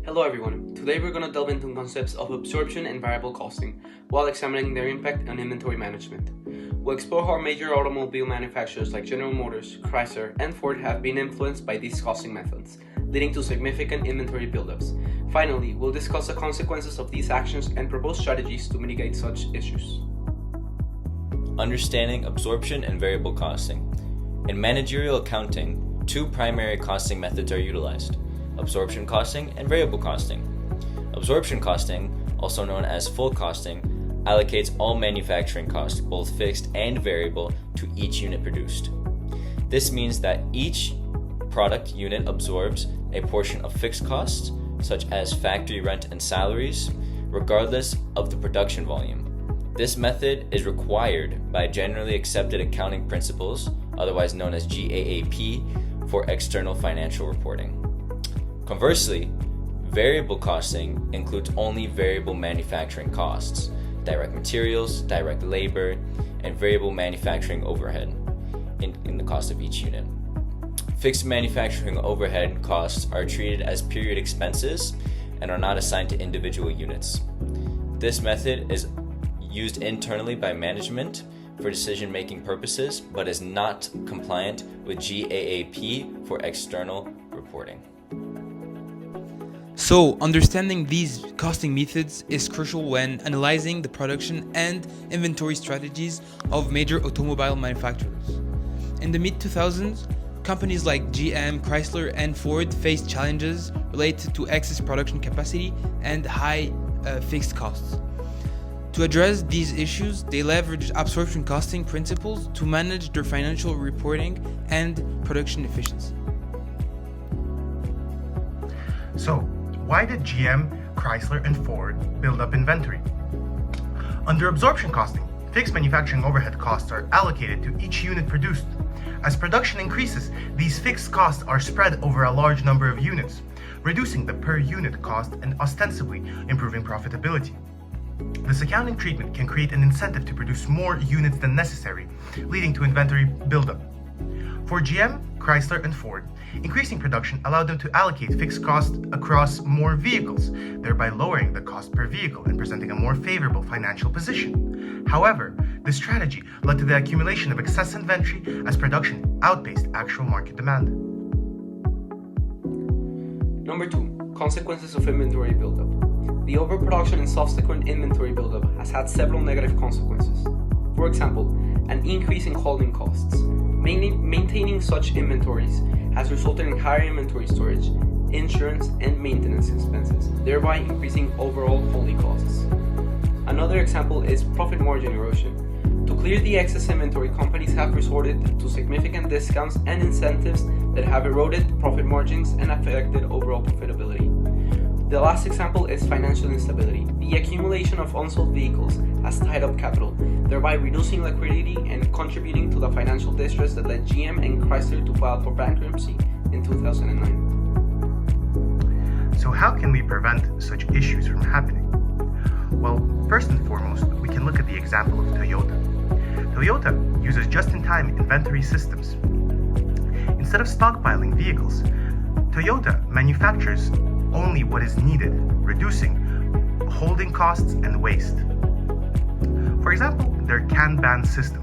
Hello everyone, today we're going to delve into concepts of absorption and variable costing while examining their impact on inventory management. We'll explore how major automobile manufacturers like General Motors, Chrysler, and Ford have been influenced by these costing methods, leading to significant inventory buildups. Finally, we'll discuss the consequences of these actions and propose strategies to mitigate such issues. Understanding absorption and variable costing. In managerial accounting, two primary costing methods are utilized: absorption costing and variable costing. Absorption costing, also known as full costing, allocates all manufacturing costs, both fixed and variable, to each unit produced. This means that each product unit absorbs a portion of fixed costs, such as factory rent and salaries, regardless of the production volume. This method is required by generally accepted accounting principles, otherwise known as GAAP, for external financial reporting. Conversely, variable costing includes only variable manufacturing costs, direct materials, direct labor, and variable manufacturing overhead in the cost of each unit. Fixed manufacturing overhead costs are treated as period expenses and are not assigned to individual units. This method is used internally by management for decision-making purposes, but is not compliant with GAAP for external reporting. So, understanding these costing methods is crucial when analyzing the production and inventory strategies of major automobile manufacturers. In the mid-2000s, companies like GM, Chrysler, and Ford faced challenges related to excess production capacity and high fixed costs. To address these issues, they leveraged absorption costing principles to manage their financial reporting and production efficiency. So, why did GM, Chrysler, and Ford build up inventory? Under absorption costing, fixed manufacturing overhead costs are allocated to each unit produced. As production increases, these fixed costs are spread over a large number of units, reducing the per unit cost and ostensibly improving profitability. This accounting treatment can create an incentive to produce more units than necessary, leading to inventory buildup. For GM, Chrysler, and Ford, increasing production allowed them to allocate fixed costs across more vehicles, thereby lowering the cost per vehicle and presenting a more favorable financial position. However, this strategy led to the accumulation of excess inventory as production outpaced actual market demand. Number 2. Consequences of inventory buildup. The overproduction and subsequent inventory buildup has had several negative consequences. For example, an increase in holding costs. Maintaining such inventories has resulted in higher inventory storage, insurance, and maintenance expenses, thereby increasing overall holding costs. Another example is profit margin erosion. To clear the excess inventory, companies have resorted to significant discounts and incentives that have eroded profit margins and affected overall profitability. The last example is financial instability. The accumulation of unsold vehicles has tied up capital, thereby reducing liquidity and contributing to the financial distress that led GM and Chrysler to file for bankruptcy in 2009. So how can we prevent such issues from happening? Well, first and foremost, we can look at the example of Toyota. Toyota uses just-in-time inventory systems. Instead of stockpiling vehicles, Toyota manufactures only what is needed, reducing holding costs and waste. For example, their Kanban system.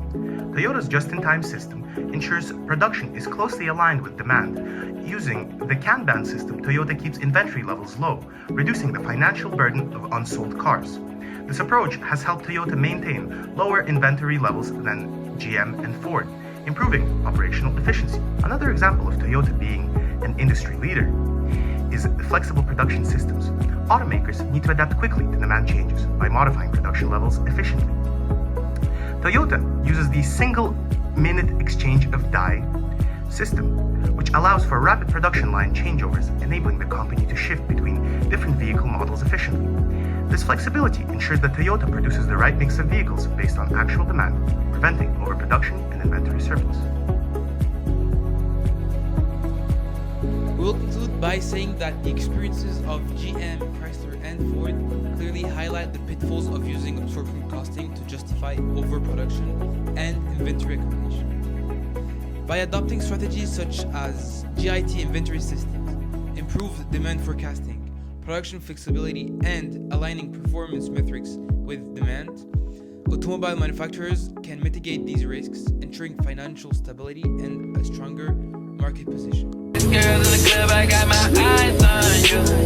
Toyota's just-in-time system ensures production is closely aligned with demand. Using the Kanban system, Toyota keeps inventory levels low, reducing the financial burden of unsold cars. This approach has helped Toyota maintain lower inventory levels than GM and Ford, improving operational efficiency. Another example of Toyota being an industry leader is flexible production systems. Automakers need to adapt quickly to demand changes by modifying production levels efficiently. Toyota uses the single-minute exchange of die system, which allows for rapid production line changeovers, enabling the company to shift between different vehicle models efficiently. This flexibility ensures that Toyota produces the right mix of vehicles based on actual demand, preventing overproduction and inventory surplus. We will conclude by saying that the experiences of GM, Chrysler, and Ford clearly highlight the pitfalls of using absorption costing to justify overproduction and inventory accumulation. By adopting strategies such as GIT inventory systems, improved demand forecasting, production flexibility, and aligning performance metrics with demand, automobile manufacturers can mitigate these risks, ensuring financial stability and a stronger market position. Girls in the club, I got my eyes on you.